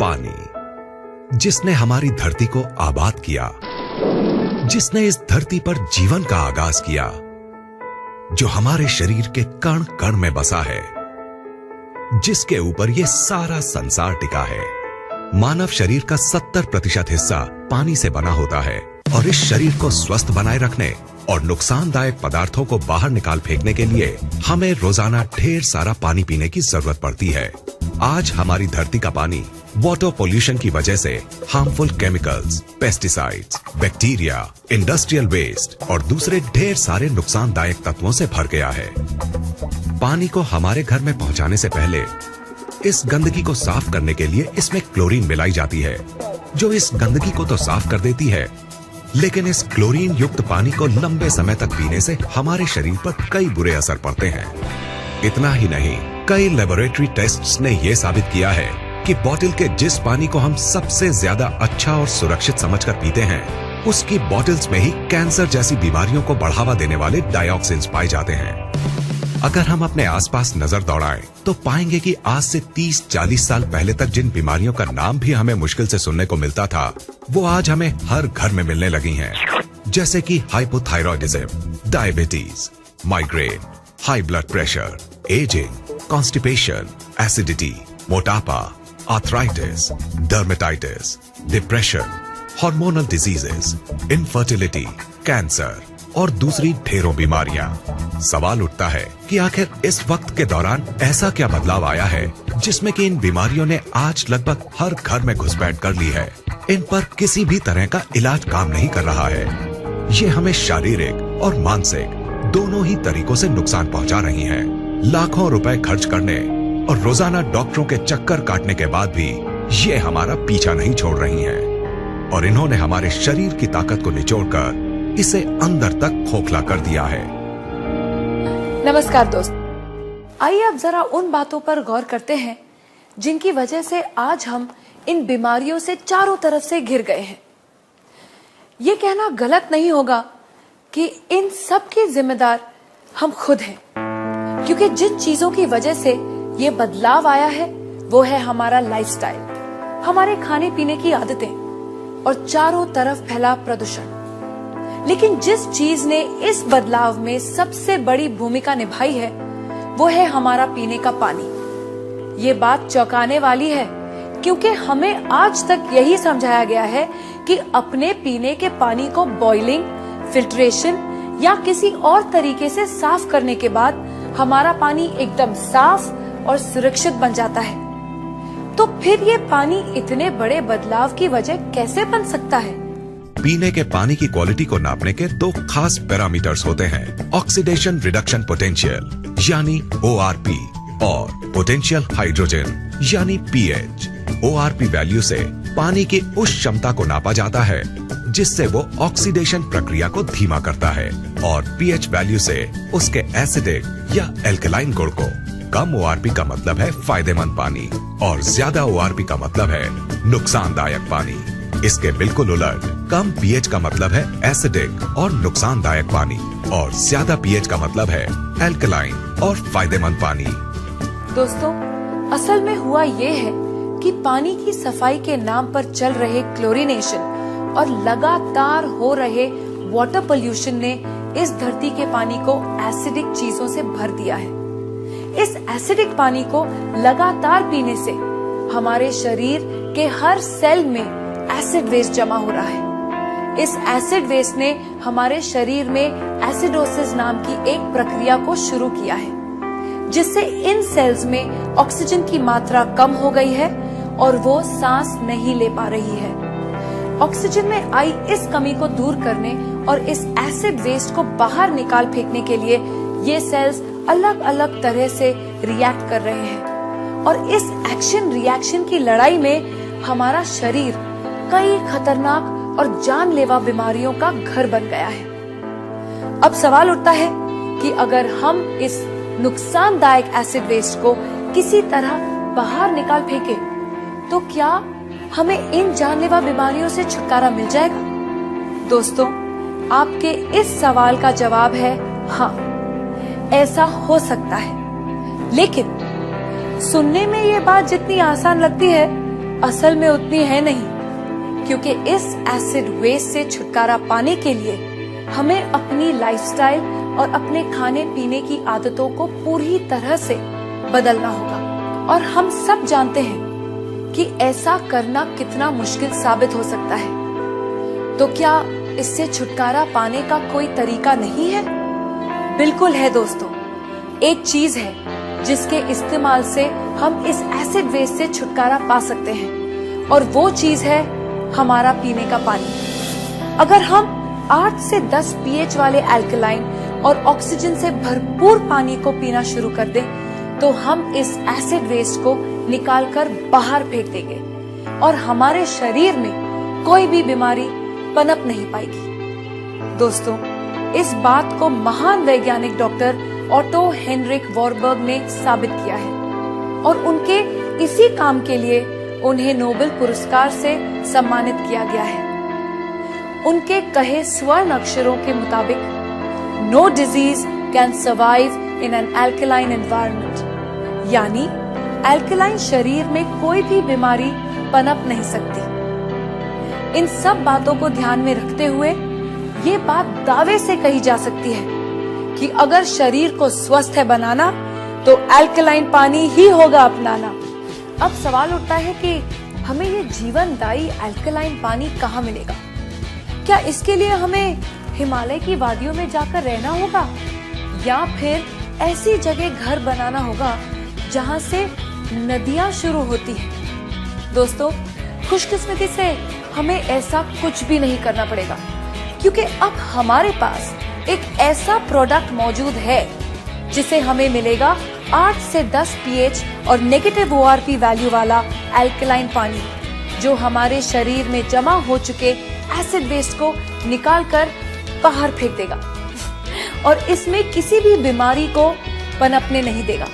पानी, जिसने हमारी धरती को आबाद किया, जिसने इस धरती पर जीवन का आगाज किया, जो हमारे शरीर के कण कण में बसा है, जिसके ऊपर ये सारा संसार टिका है। मानव शरीर का 70% हिस्सा पानी से बना होता है और इस शरीर को स्वस्थ बनाए रखने और नुकसानदायक पदार्थों को बाहर निकाल फेंकने के लिए हमें रोजाना ढेर सारा पानी पीने की जरूरत पड़ती है। आज हमारी धरती का पानी वाटर पोल्यूशन की वजह से harmful chemicals, pesticides, bacteria, industrial waste और दूसरे ढेर सारे नुकसानदायक तत्वों से भर गया है। पानी को हमारे घर में पहुंचाने से पहले इस गंदगी को साफ करने के लिए इसमें क्लोरीन मिलाई जाती है, जो इस गंदगी को तो साफ कर देती है, लेकिन इस क्लोरीन युक्त पानी को लंबे समय तक पीने से हमारे शरीर पर कई बुरे असर पड़ते हैं। इतना ही नहीं, कई लेबोरेटरी टेस्ट्स ने यह साबित किया है कि बोतल के जिस पानी को हम सबसे ज्यादा अच्छा और सुरक्षित समझकर पीते हैं, उसकी बोतल्स में ही कैंसर जैसी बीमारियों को बढ़ावा देने वाले डाइऑक्सिन्स पाए जाते हैं। अगर हम अपने आसपास नजर दौड़ाएं तो पाएंगे कि आज से 30-40 साल पहले तक जिन बीमारियों का नाम भी हमें मुश्किल से सुनने को मिलता था, वो आज हमें हर घर में मिलने लगी हैं। जैसे कि hypothyroidism, diabetes, migraine, high blood pressure, ageing, constipation, acidity, मोटापा, arthritis, dermatitis, depression, hormonal diseases, infertility, cancer और दूसरी ढेरों बीमारियां। सवाल उठता है कि आखिर इस वक्त के दौरान ऐसा क्या बदलाव आया है जिसमें कि इन बीमारियों ने आज लगभग हर घर में घुसपैठ कर ली है। इन पर किसी भी तरह का इलाज काम नहीं कर रहा है। ये हमें शारीरिक और मानसिक दोनों ही तरीकों से नुकसान पहुंचा रही हैं। लाखों रुपए खर्च करने और रोजाना डॉक्टरों के चक्कर काटने के बाद भी ये हमारा पीछा नहीं छोड़ रही हैं। और इन्होंने हमारे शरीर की ताकत को निचोड़कर इसे अंदर तक खोखला कर दिया है। नमस्कार दोस्त, आइए अब जरा उन बातों पर गौर करते हैं जिनकी वजह से आज हम इन बीमारियों से चारों तरफ से घिर गए हैं। ये कहना गलत नहीं होगा कि इन सब की जिम्मेदार हम खुद हैं, क्योंकि जिन चीजों की वजह से ये बदलाव आया है वो है हमारा लाइफस्टाइल, हमारे खाने पीने की आदतें और चारों तरफ फैला प्रदूषण। लेकिन जिस चीज ने इस बदलाव में सबसे बड़ी भूमिका निभाई है वो है हमारा पीने का पानी। ये बात चौंकाने वाली है, क्योंकि हमें आज तक यही समझाया गया है कि अपने पीने के पानी को बॉइलिंग, फिल्ट्रेशन या किसी और तरीके से साफ करने के बाद हमारा पानी एकदम साफ और सुरक्षित बन जाता है। तो फिर ये पानी इतने बड़े बदलाव की वजह कैसे बन सकता है? पीने के पानी की क्वालिटी को नापने के दो खास पैरामीटर्स होते हैं, ऑक्सीडेशन रिडक्शन पोटेंशियल यानी ORP और पोटेंशियल हाइड्रोजन यानी pH। ORP वैल्यू से पानी की उस क्षमता को नापा जाता है जिससे वो ऑक्सीडेशन प्रक्रिया को धीमा करता है, और pH वैल्यू से उसके एसिडिक या एल्कलाइन गुण को। कम ORP का मतलब है फायदेमंद पानी और ज्यादा ORP का मतलब है नुकसानदायक पानी। इसके बिल्कुल उलट, कम pH का मतलब है एसिडिक और नुकसानदायक पानी, और ज्यादा pH का मतलब है एल्कलाइन और फायदेमंद पानी। दोस्तों, असल में हुआ ये है कि पानी की सफाई के नाम पर चल रहे क्लोरीनेशन और लगातार हो रहे वाटर पोल्यूशन ने इस धरती के पानी को एसिडिक चीजों से भर दिया है। इस एसिडिक पानी को लगातार पीने से हमारे शरीर के हर सेल में एसिड वेस्ट जमा हो रहा है। इस एसिड वेस्ट ने हमारे शरीर में एसिडोसिस नाम की एक प्रक्रिया को शुरू किया है, जिससे इन सेल्स में ऑक्सीजन की मात्रा कम हो गई है और वो सांस नहीं ले पा रही है। ऑक्सीजन में आई इस कमी को दूर करने और इस एसिड वेस्ट को बाहर निकाल फेंकने के लिए ये सेल्स अलग अलग तरह से रिएक्ट कर रहे हैं, और इस एक्शन रिएक्शन की लड़ाई में हमारा शरीर कई खतरनाक और जानलेवा बीमारियों का घर बन गया है। अब सवाल उठता है कि अगर हम इस नुकसानदायक एसिड वेस्ट को किसी तरह बाहर निकाल फेंके तो क्या हमें इन जानलेवा बीमारियों से छुटकारा मिल जाएगा? दोस्तों, आपके इस सवाल का जवाब है हाँ, ऐसा हो सकता है। लेकिन सुनने में ये बात जितनी आसान लगती है, असल में उतनी है नहीं, क्योंकि इस एसिड वेस्ट से छुटकारा पाने के लिए हमें अपनी लाइफस्टाइल और अपने खाने पीने की आदतों को पूरी तरह से बदलना होगा। और हम सब जानते हैं कि ऐसा करना कितना मुश्किल साबित हो सकता है। तो क्या इससे छुटकारा पाने का कोई तरीका नहीं है? बिल्कुल है दोस्तों। एक चीज है जिसके इस्तेमाल से हम इस एसिड वेस्ट से छुटकारा पा सकते हैं, और वो चीज है हमारा पीने का पानी। अगर हम 8 से 10 पीएच वाले अल्कलाइन और ऑक्सीजन से भरपूर पानी को पीना शुरू कर दें, तो हम इस एसिड वेस्ट को निकालकर बाहर फेंक देंगे और हमारे शरीर में कोई भी बीमारी पनप नहीं पाएगी। दोस्तों, इस बात को महान वैज्ञानिक डॉक्टर ऑटो हेनरिक वॉरबर्ग ने साबित किया है, और उनके इसी काम के लिए उन्हें नोबेल पुरस्कार से सम्मानित किया गया है। उनके कहे स्वर्ण अक्षरों के मुताबिक, no disease can survive in an alkaline environment, यानी अल्कलाइन शरीर में कोई भी बीमारी पनप नहीं सकती। इन सब बातों को ध्यान में रखते हुए ये बात दावे से कही जा सकती है कि अगर शरीर को स्वस्थ है बनाना, तो अल्कलाइन पानी ही होगा अपनाना। अब सवाल उठता है कि हमें ये जीवनदायी अल्कलाइन पानी कहाँ मिलेगा? क्या इसके लिए हमें हिमालय की वादियों में जाकर रहना होगा, या फिर ऐसी जगह घर बनाना होगा जहाँ से नदियाँ शुरू होती हैं? दोस्तों, खुशकिस्मती से हमें ऐसा कुछ भी नहीं करना पड़ेगा, क्योंकि अब हमारे पास एक ऐसा प्रोडक्ट मौजूद है जिसे हमें मिलेगा 8 से 10 पीएच और नेगेटिव ओआरपी वैल्यू वाला अल्कलाइन पानी, जो हमारे शरीर में जमा हो चुके एसिड वेस्ट को निकालकर बाहर फेंक देगा और इसमें किसी भी बीमारी को पनपने नहीं देगा।